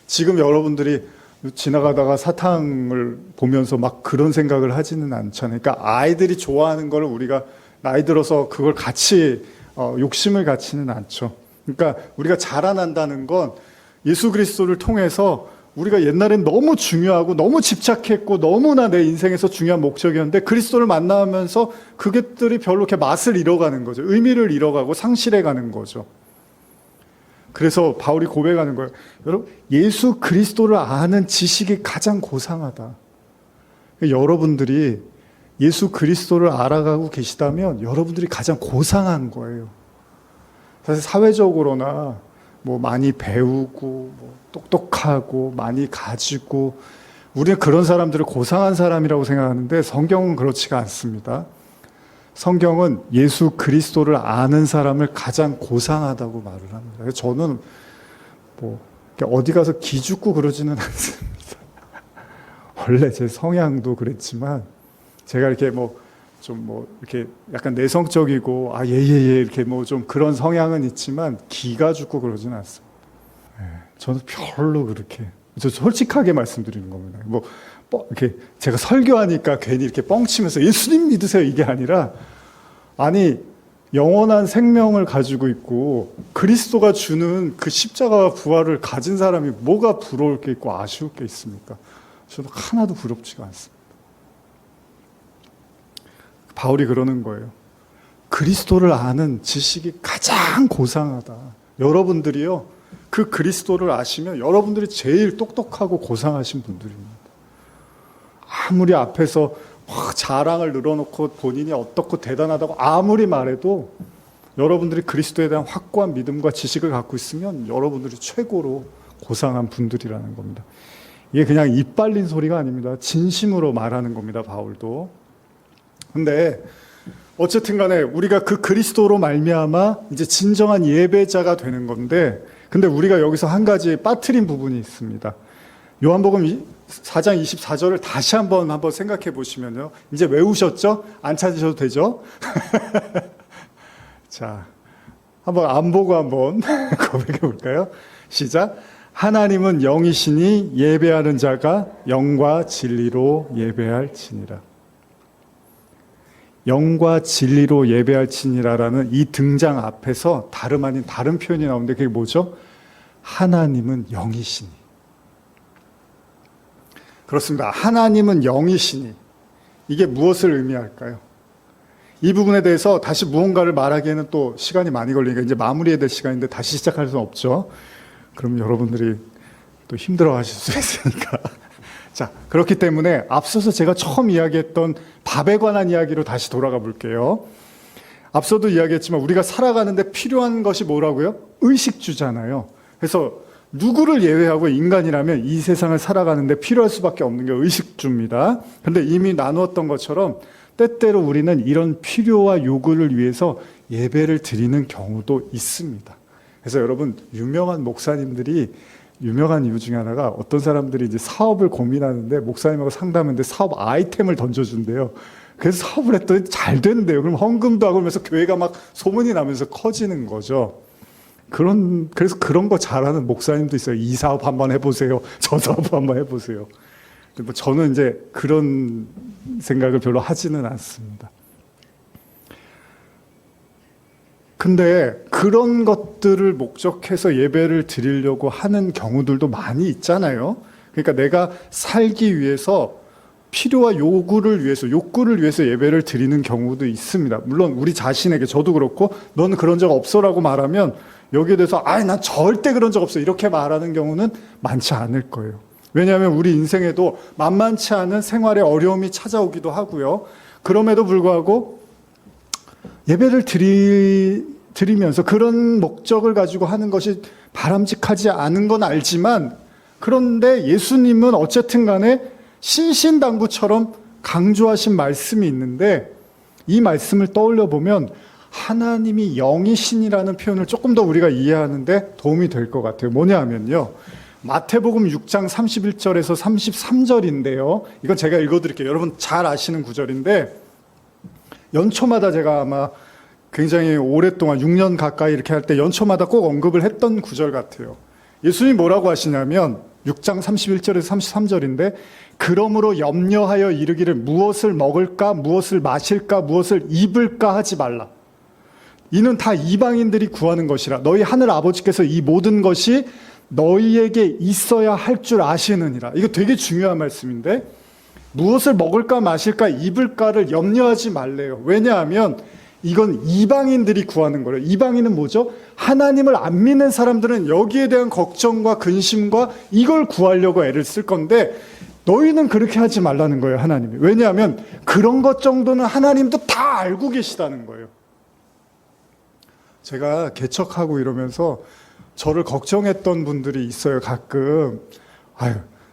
지금 여러분들이 지나가다가 사탕을 보면서 막 그런 생각을 하지는 않잖아요. 그러니까 아이들이 좋아하는 걸 우리가 나이 들어서 그걸 같이 욕심을 갖지는 않죠. 그러니까 우리가 자라난다는 건 예수 그리스도를 통해서 우리가 옛날엔 너무 중요하고 너무 집착했고 너무나 내 인생에서 중요한 목적이었는데, 그리스도를 만나면서 그것들이 별로 이렇게 맛을 잃어가는 거죠. 의미를 잃어가고 상실해가는 거죠. 그래서 바울이 고백하는 거예요. 여러분, 예수 그리스도를 아는 지식이 가장 고상하다. 여러분들이 예수 그리스도를 알아가고 계시다면 여러분들이 가장 고상한 거예요. 사실 사회적으로나 많이 배우고 똑똑하고 많이 가지고, 우리는 그런 사람들을 고상한 사람이라고 생각하는데 성경은 그렇지가 않습니다. 성경은 예수 그리스도를 아는 사람을 가장 고상하다고 말을 합니다. 저는 어디 가서 기죽고 그러지는 않습니다. 원래 제 성향도 그랬지만 제가 이렇게 이렇게 약간 내성적이고 예예예 이렇게 좀 그런 성향은 있지만 기가 죽고 그러지는 않습니다. 저는 별로 그렇게, 저 솔직하게 말씀드리는 겁니다. 이렇게 제가 설교하니까 괜히 이렇게 뻥치면서 예수님 믿으세요 이게 아니라, 영원한 생명을 가지고 있고 그리스도가 주는 그 십자가와 부활을 가진 사람이 뭐가 부러울 게 있고 아쉬울 게 있습니까? 저는 하나도 부럽지가 않습니다. 바울이 그러는 거예요. 그리스도를 아는 지식이 가장 고상하다. 여러분들이요, 그 그리스도를 아시면 여러분들이 제일 똑똑하고 고상하신 분들입니다. 아무리 앞에서 자랑을 늘어놓고 본인이 어떻고 대단하다고 아무리 말해도 여러분들이 그리스도에 대한 확고한 믿음과 지식을 갖고 있으면 여러분들이 최고로 고상한 분들이라는 겁니다. 이게 그냥 입 발린 소리가 아닙니다. 진심으로 말하는 겁니다, 바울도. 근데 어쨌든 간에 우리가 그 그리스도로 말미암아 이제 진정한 예배자가 되는 건데, 근데 우리가 여기서 한 가지 빠뜨린 부분이 있습니다. 요한복음 4장 24절을 다시 한번 생각해 보시면요. 이제 외우셨죠? 안 찾으셔도 되죠? 자, 안 보고 한번 고백해 볼까요? 시작. 하나님은 영이시니 예배하는 자가 영과 진리로 예배할지니라. 영과 진리로 예배할지니라라는 이 등장 앞에서 다름 아닌 다른 표현이 나오는데, 그게 뭐죠? 하나님은 영이시니. 그렇습니다. 하나님은 영이시니. 이게 무엇을 의미할까요? 이 부분에 대해서 다시 무언가를 말하기에는 또 시간이 많이 걸리니까 이제 마무리해야 될 시간인데 다시 시작할 수는 없죠. 그럼 여러분들이 또 힘들어 하실 수 있으니까. 자, 그렇기 때문에 앞서서 제가 처음 이야기했던 밥에 관한 이야기로 다시 돌아가 볼게요. 앞서도 이야기했지만 우리가 살아가는데 필요한 것이 뭐라고요? 의식주잖아요. 그래서 누구를 예외하고 인간이라면 이 세상을 살아가는데 필요할 수밖에 없는 게 의식주입니다. 그런데 이미 나누었던 것처럼 때때로 우리는 이런 필요와 요구를 위해서 예배를 드리는 경우도 있습니다. 그래서 여러분, 유명한 목사님들이 유명한 이유 중에 하나가 어떤 사람들이 이제 사업을 고민하는데 목사님하고 상담하는데 사업 아이템을 던져준대요. 그래서 사업을 했더니 잘 된대요. 그럼 헌금도 하고 그러면서 교회가 막 소문이 나면서 커지는 거죠. 그래서 그런 거 잘하는 목사님도 있어요. 이 사업 한번 해보세요. 저 사업 한번 해보세요. 뭐 저는 이제 그런 생각을 별로 하지는 않습니다. 근데 그런 것들을 목적해서 예배를 드리려고 하는 경우들도 많이 있잖아요. 그러니까 내가 살기 위해서 필요와 요구를 위해서 예배를 드리는 경우도 있습니다. 물론 우리 자신에게, 저도 그렇고 너는 그런 적 없어라고 말하면 여기에 대해서 난 절대 그런 적 없어 이렇게 말하는 경우는 많지 않을 거예요. 왜냐하면 우리 인생에도 만만치 않은 생활의 어려움이 찾아오기도 하고요. 그럼에도 불구하고 예배를 드리면서 그런 목적을 가지고 하는 것이 바람직하지 않은 건 알지만, 그런데 예수님은 어쨌든 간에 신신당부처럼 강조하신 말씀이 있는데, 이 말씀을 떠올려 보면 하나님이 영이신이라는 표현을 조금 더 우리가 이해하는데 도움이 될 것 같아요. 뭐냐 하면요, 마태복음 6장 31절에서 33절인데요. 이건 제가 읽어드릴게요. 여러분 잘 아시는 구절인데, 연초마다 제가 아마 굉장히 오랫동안 6년 가까이 이렇게 할 때 연초마다 꼭 언급을 했던 구절 같아요. 예수님이 뭐라고 하시냐면 6장 31절에서 33절인데, 그러므로 염려하여 이르기를 무엇을 먹을까, 무엇을 마실까, 무엇을 입을까 하지 말라. 이는 다 이방인들이 구하는 것이라. 너희 하늘 아버지께서 이 모든 것이 너희에게 있어야 할 줄 아시느니라. 이거 되게 중요한 말씀인데, 무엇을 먹을까 마실까 입을까를 염려하지 말래요. 왜냐하면 이건 이방인들이 구하는 거예요. 이방인은 뭐죠? 하나님을 안 믿는 사람들은 여기에 대한 걱정과 근심과 이걸 구하려고 애를 쓸 건데, 너희는 그렇게 하지 말라는 거예요, 하나님이. 왜냐하면 그런 것 정도는 하나님도 다 알고 계시다는 거예요. 제가 개척하고 이러면서 저를 걱정했던 분들이 있어요, 가끔.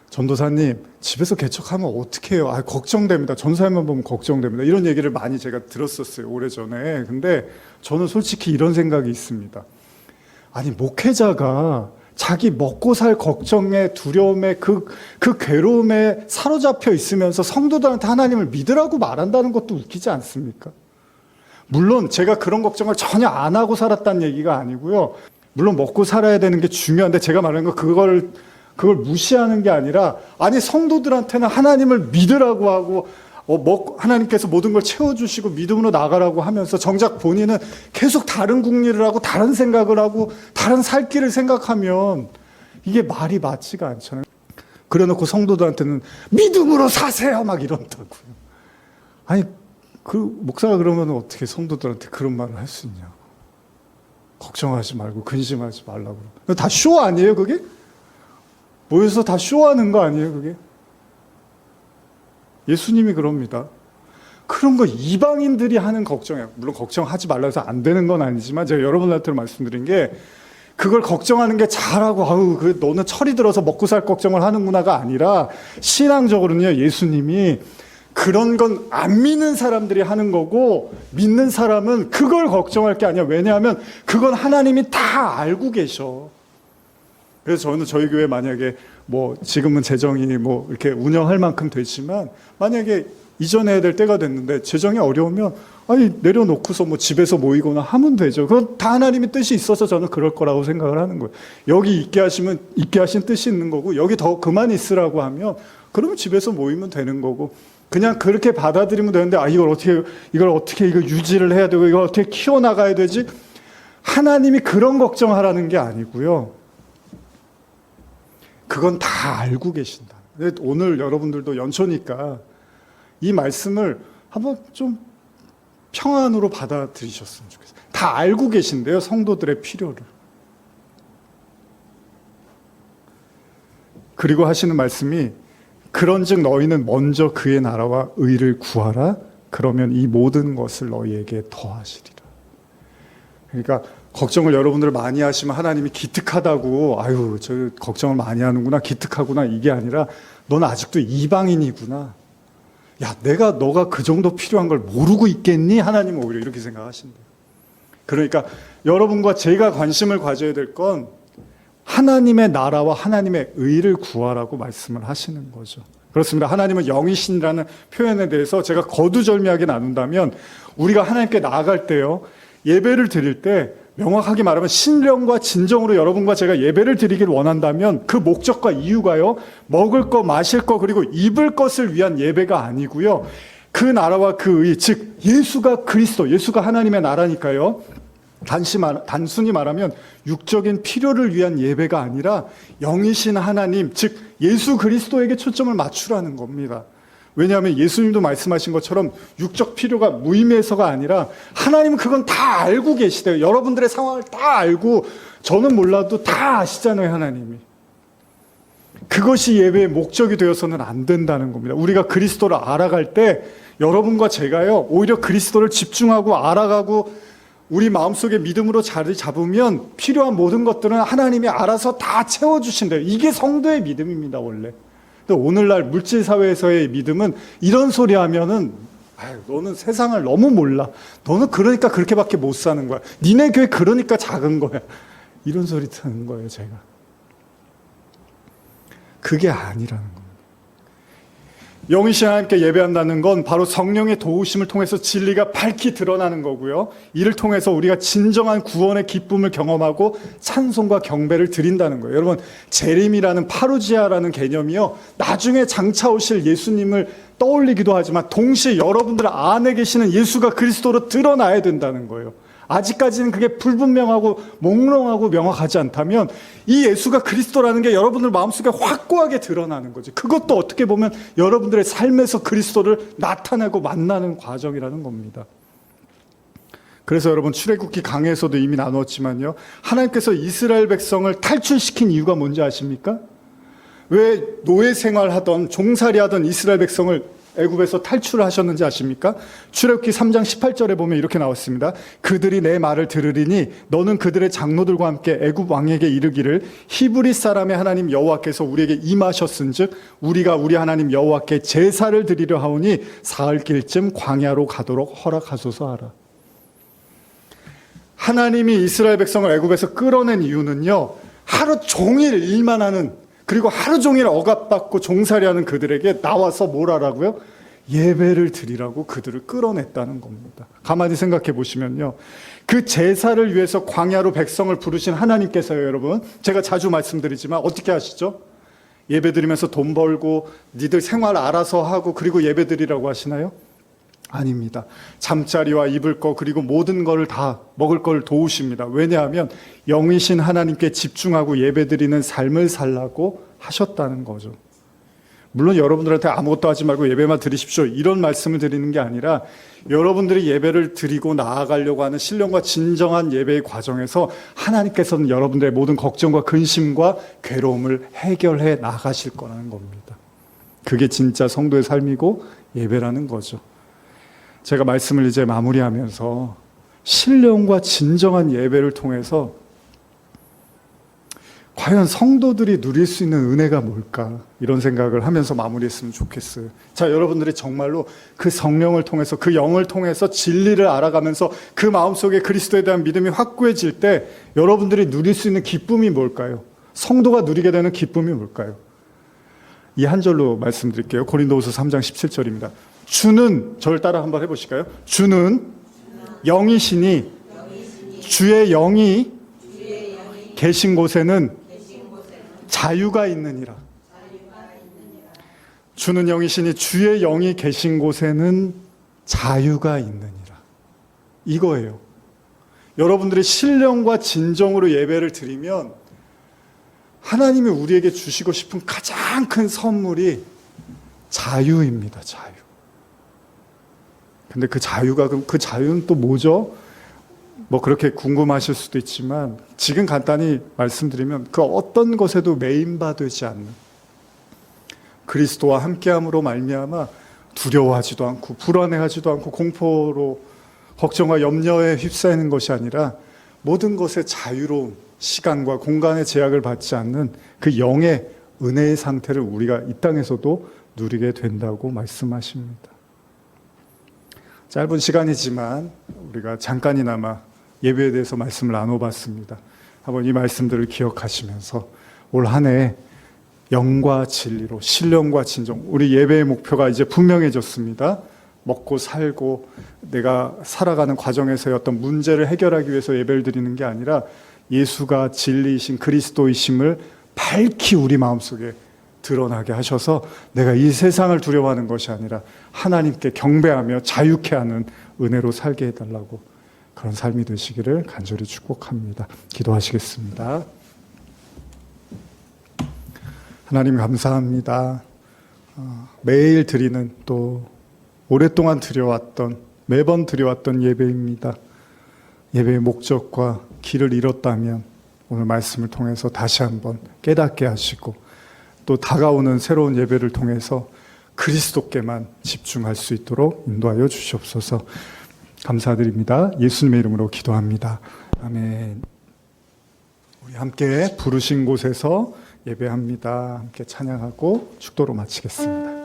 전도사님, 집에서 개척하면 어떻게 해요? 걱정됩니다. 전사님만 보면 걱정됩니다. 이런 얘기를 많이 제가 들었었어요, 오래전에. 근데 저는 솔직히 이런 생각이 있습니다. 목회자가 자기 먹고 살 걱정에, 두려움에, 그 괴로움에 사로잡혀 있으면서 성도들한테 하나님을 믿으라고 말한다는 것도 웃기지 않습니까? 물론 제가 그런 걱정을 전혀 안 하고 살았다는 얘기가 아니고요. 물론 먹고 살아야 되는 게 중요한데, 제가 말하는 건 그걸 무시하는 게 아니라, 성도들한테는 하나님을 믿으라고 하고, 하나님께서 모든 걸 채워주시고 믿음으로 나가라고 하면서 정작 본인은 계속 다른 궁리를 하고 다른 생각을 하고 다른 살 길을 생각하면 이게 말이 맞지가 않잖아요. 그래 놓고 성도들한테는 믿음으로 사세요 막 이런다고요. 목사가 그러면 어떻게 성도들한테 그런 말을 할 수 있냐고. 걱정하지 말고 근심하지 말라고. 다 쇼 아니에요, 그게? 모여서 다 쇼하는 거 아니에요, 그게? 예수님이 그럽니다. 그런 거 이방인들이 하는 걱정이에요. 물론 걱정하지 말라 해서 안 되는 건 아니지만, 제가 여러분한테 말씀드린 게, 그걸 걱정하는 게 잘하고 너는 철이 들어서 먹고 살 걱정을 하는구나가 아니라, 신앙적으로는요, 예수님이 그런 건 안 믿는 사람들이 하는 거고, 믿는 사람은 그걸 걱정할 게 아니야. 왜냐하면 그건 하나님이 다 알고 계셔. 그래서 저는 저희 교회 만약에 지금은 재정이 이렇게 운영할 만큼 되지만, 만약에 이전해야 될 때가 됐는데 재정이 어려우면 내려놓고서 집에서 모이거나 하면 되죠. 그건 다 하나님의 뜻이 있어서 저는 그럴 거라고 생각을 하는 거예요. 여기 있게 하시면 있게 하신 뜻이 있는 거고, 여기 더 그만 있으라고 하면 그러면 집에서 모이면 되는 거고, 그냥 그렇게 받아들이면 되는데, 이걸 어떻게 유지를 해야 되고 이걸 어떻게 키워나가야 되지? 하나님이 그런 걱정하라는 게 아니고요. 그건 다 알고 계신다. 오늘 여러분들도 연초니까 이 말씀을 한번 좀 평안으로 받아들이셨으면 좋겠어요. 다 알고 계신데요, 성도들의 필요를. 그리고 하시는 말씀이 그런즉 너희는 먼저 그의 나라와 의를 구하라. 그러면 이 모든 것을 너희에게 더하시리라. 그러니까 걱정을 여러분들 많이 하시면 하나님이 기특하다고, 아유 저 걱정을 많이 하는구나, 기특하구나, 이게 아니라 넌 아직도 이방인이구나. 야, 너가 그 정도 필요한 걸 모르고 있겠니? 하나님은 오히려 이렇게 생각하신대요. 그러니까 여러분과 제가 관심을 가져야 될 건 하나님의 나라와 하나님의 의를 구하라고 말씀을 하시는 거죠. 그렇습니다. 하나님은 영이신이라는 표현에 대해서 제가 거두절미하게 나눈다면, 우리가 하나님께 나아갈 때요, 예배를 드릴 때 명확하게 말하면 신령과 진정으로 여러분과 제가 예배를 드리길 원한다면 그 목적과 이유가요, 먹을 거, 마실 거, 그리고 입을 것을 위한 예배가 아니고요, 그 나라와 그 의, 즉 예수가 그리스도, 예수가 하나님의 나라니까요, 단순히 말하면 육적인 필요를 위한 예배가 아니라 영이신 하나님, 즉 예수 그리스도에게 초점을 맞추라는 겁니다. 왜냐하면 예수님도 말씀하신 것처럼 육적 필요가 무의미해서가 아니라 하나님은 그건 다 알고 계시대요. 여러분들의 상황을 다 알고, 저는 몰라도 다 아시잖아요, 하나님이. 그것이 예배의 목적이 되어서는 안 된다는 겁니다. 우리가 그리스도를 알아갈 때 여러분과 제가요, 오히려 그리스도를 집중하고 알아가고 우리 마음속에 믿음으로 자리 잡으면 필요한 모든 것들은 하나님이 알아서 다 채워주신대요. 이게 성도의 믿음입니다, 원래. 근데 오늘날 물질사회에서의 믿음은 이런 소리 하면은, 아유, 너는 세상을 너무 몰라. 너는 그러니까 그렇게밖에 못 사는 거야. 니네 교회 그러니까 작은 거야. 이런 소리 듣는 거예요, 제가. 그게 아니라는 겁니다. 영이신 하나님께 예배한다는 건 바로 성령의 도우심을 통해서 진리가 밝히 드러나는 거고요, 이를 통해서 우리가 진정한 구원의 기쁨을 경험하고 찬송과 경배를 드린다는 거예요. 여러분, 재림이라는 파루지아라는 개념이요, 나중에 장차 오실 예수님을 떠올리기도 하지만 동시에 여러분들 안에 계시는 예수가 그리스도로 드러나야 된다는 거예요. 아직까지는 그게 불분명하고 몽롱하고 명확하지 않다면 이 예수가 그리스도라는 게 여러분들 마음속에 확고하게 드러나는 거지. 그것도 어떻게 보면 여러분들의 삶에서 그리스도를 나타내고 만나는 과정이라는 겁니다. 그래서 여러분, 출애굽기 강해에서도 이미 나눴지만요, 하나님께서 이스라엘 백성을 탈출시킨 이유가 뭔지 아십니까? 왜 노예 생활하던, 종살이하던 이스라엘 백성을 애굽에서 탈출하셨는지 아십니까? 출애굽기 3장 18절에 보면 이렇게 나왔습니다. 그들이 내 말을 들으리니 너는 그들의 장로들과 함께 애굽 왕에게 이르기를 히브리 사람의 하나님 여호와께서 우리에게 임하셨은즉 우리가 우리 하나님 여호와께 제사를 드리려 하오니 사흘길쯤 광야로 가도록 허락하소서 하라. 하나님이 이스라엘 백성을 애굽에서 끌어낸 이유는요, 하루 종일 일만 하는, 그리고 하루 종일 억압받고 종살이하는 그들에게 나와서 뭘 하라고요? 예배를 드리라고 그들을 끌어냈다는 겁니다. 가만히 생각해 보시면요, 그 제사를 위해서 광야로 백성을 부르신 하나님께서요, 여러분, 제가 자주 말씀드리지만 어떻게 하시죠? 예배 드리면서 돈 벌고 니들 생활 알아서 하고 그리고 예배 드리라고 하시나요? 아닙니다. 잠자리와 입을 거, 그리고 모든 것을 다 먹을 걸 도우십니다. 왜냐하면 영이신 하나님께 집중하고 예배드리는 삶을 살라고 하셨다는 거죠. 물론 여러분들한테 아무것도 하지 말고 예배만 드리십시오, 이런 말씀을 드리는 게 아니라, 여러분들이 예배를 드리고 나아가려고 하는 신령과 진정한 예배의 과정에서 하나님께서는 여러분들의 모든 걱정과 근심과 괴로움을 해결해 나가실 거라는 겁니다. 그게 진짜 성도의 삶이고 예배라는 거죠. 제가 말씀을 이제 마무리하면서 신령과 진정한 예배를 통해서 과연 성도들이 누릴 수 있는 은혜가 뭘까, 이런 생각을 하면서 마무리했으면 좋겠어요. 자, 여러분들이 정말로 그 성령을 통해서, 그 영을 통해서 진리를 알아가면서 그 마음속에 그리스도에 대한 믿음이 확고해질 때 여러분들이 누릴 수 있는 기쁨이 뭘까요? 성도가 누리게 되는 기쁨이 뭘까요? 이 한 절로 말씀드릴게요. 고린도후서 3장 17절입니다. 주는, 저를 따라 한번 해보실까요? 주는 영이시니 주의 영이 계신 곳에는 자유가 있느니라. 주는 영이시니 주의 영이 계신 곳에는 자유가 있느니라. 이거예요. 여러분들이 신령과 진정으로 예배를 드리면 하나님이 우리에게 주시고 싶은 가장 큰 선물이 자유입니다. 자유. 근데 그 자유는 또 뭐죠? 뭐 그렇게 궁금하실 수도 있지만 지금 간단히 말씀드리면 그 어떤 것에도 매인바되지 않는 그리스도와 함께함으로 말미암아 두려워하지도 않고 불안해하지도 않고 공포로 걱정과 염려에 휩싸이는 것이 아니라 모든 것에 자유로운 시간과 공간의 제약을 받지 않는 그 영의 은혜의 상태를 우리가 이 땅에서도 누리게 된다고 말씀하십니다. 짧은 시간이지만 우리가 잠깐이나마 예배에 대해서 말씀을 나눠봤습니다. 한번 이 말씀들을 기억하시면서 올 한 해 영과 진리로 신령과 진정, 우리 예배의 목표가 이제 분명해졌습니다. 먹고 살고 내가 살아가는 과정에서의 어떤 문제를 해결하기 위해서 예배를 드리는 게 아니라 예수가 진리이신 그리스도이심을 밝히 우리 마음속에 드러나게 하셔서 내가 이 세상을 두려워하는 것이 아니라 하나님께 경배하며 자유케 하는 은혜로 살게 해달라고, 그런 삶이 되시기를 간절히 축복합니다. 기도하시겠습니다. 하나님 감사합니다. 매일 드리는, 또 오랫동안 드려왔던, 매번 드려왔던 예배입니다. 예배의 목적과 길을 잃었다면 오늘 말씀을 통해서 다시 한번 깨닫게 하시고, 또 다가오는 새로운 예배를 통해서 그리스도께만 집중할 수 있도록 인도하여 주시옵소서. 감사드립니다. 예수님의 이름으로 기도합니다. 아멘. 우리 함께 부르신 곳에서 예배합니다. 함께 찬양하고 축도로 마치겠습니다.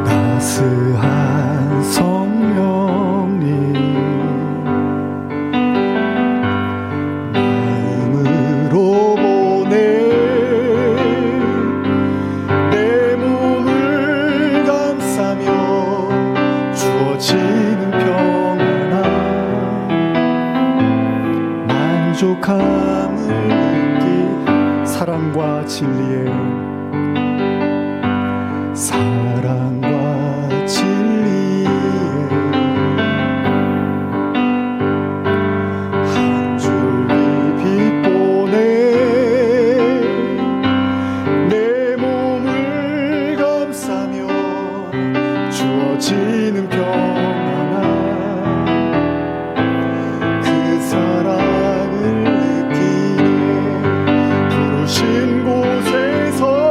따스한 성령님 마음으로 보내 내 몸을 감싸며 주어지는 평안함, 만족함을 느끼 사랑과 진리에 한 줄기 빛 보내 내 몸을 감싸며 주어지는 평안함, 그 사랑을 느끼네. 부르신 곳에서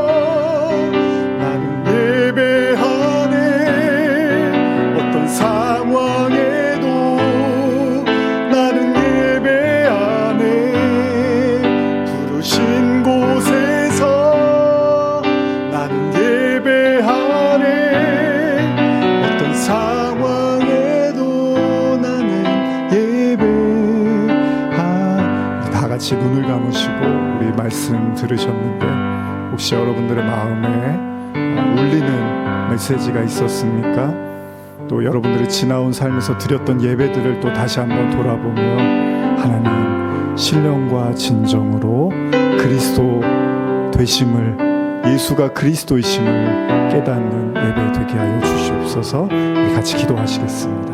같이 눈을 감으시고 우리 말씀 들으셨는데 혹시 여러분들의 마음에 울리는 메시지가 있었습니까? 또 여러분들이 지나온 삶에서 드렸던 예배들을 또 다시 한번 돌아보며 하나님 신령과 진정으로 그리스도 되심을, 예수가 그리스도이심을 깨닫는 예배 되게 하여 주시옵소서. 우리 같이 기도하시겠습니다.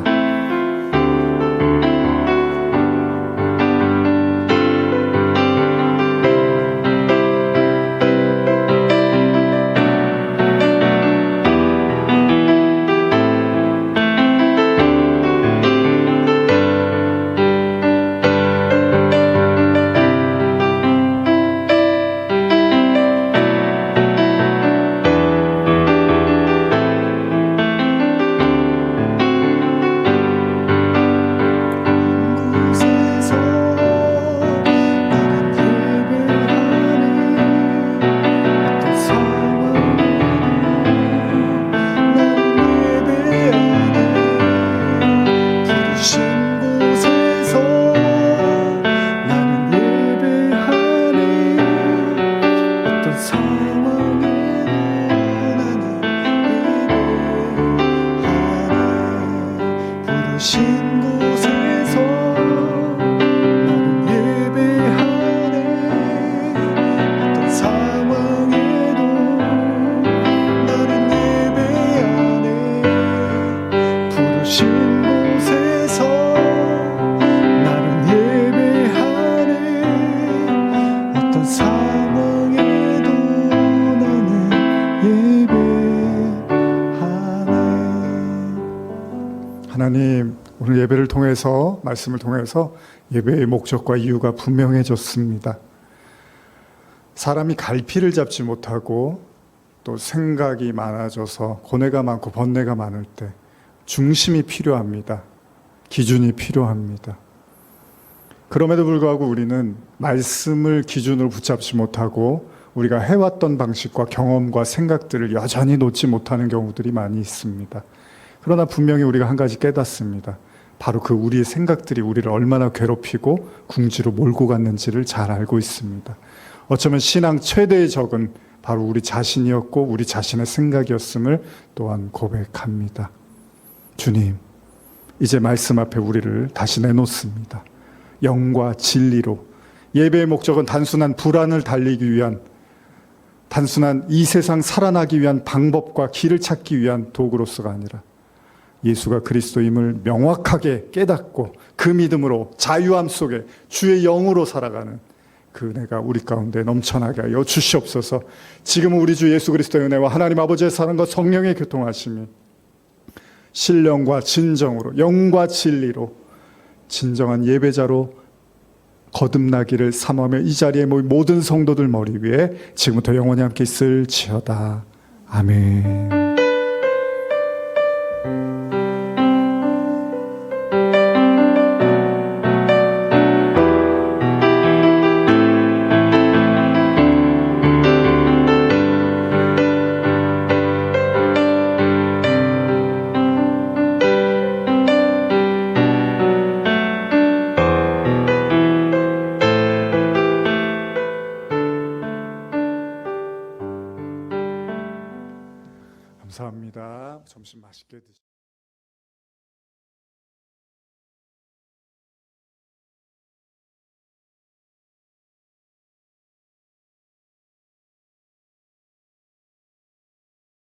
예배를 통해서, 말씀을 통해서 예배의 목적과 이유가 분명해졌습니다. 사람이 갈피를 잡지 못하고 또 생각이 많아져서 고뇌가 많고 번뇌가 많을 때 중심이 필요합니다. 기준이 필요합니다. 그럼에도 불구하고 우리는 말씀을 기준으로 붙잡지 못하고 우리가 해왔던 방식과 경험과 생각들을 여전히 놓지 못하는 경우들이 많이 있습니다. 그러나 분명히 우리가 한 가지 깨닫습니다. 바로 그 우리의 생각들이 우리를 얼마나 괴롭히고 궁지로 몰고 갔는지를 잘 알고 있습니다. 어쩌면 신앙 최대의 적은 바로 우리 자신이었고 우리 자신의 생각이었음을 또한 고백합니다. 주님, 이제 말씀 앞에 우리를 다시 내놓습니다. 영과 진리로. 예배의 목적은 단순한 불안을 달리기 위한, 단순한 이 세상 살아나기 위한 방법과 길을 찾기 위한 도구로서가 아니라 예수가 그리스도임을 명확하게 깨닫고 그 믿음으로 자유함 속에 주의 영으로 살아가는 그 은혜가 우리 가운데 넘쳐나게 하여 주시옵소서. 지금은 우리 주 예수 그리스도의 은혜와 하나님 아버지의 사랑과 성령의 교통하심이 신령과 진정으로, 영과 진리로 진정한 예배자로 거듭나기를 사모하며 이 자리에 모인 모든 성도들 머리 위에 지금부터 영원히 함께 있을지어다. 아멘. 감사합니다. 점심 맛있게 드시고.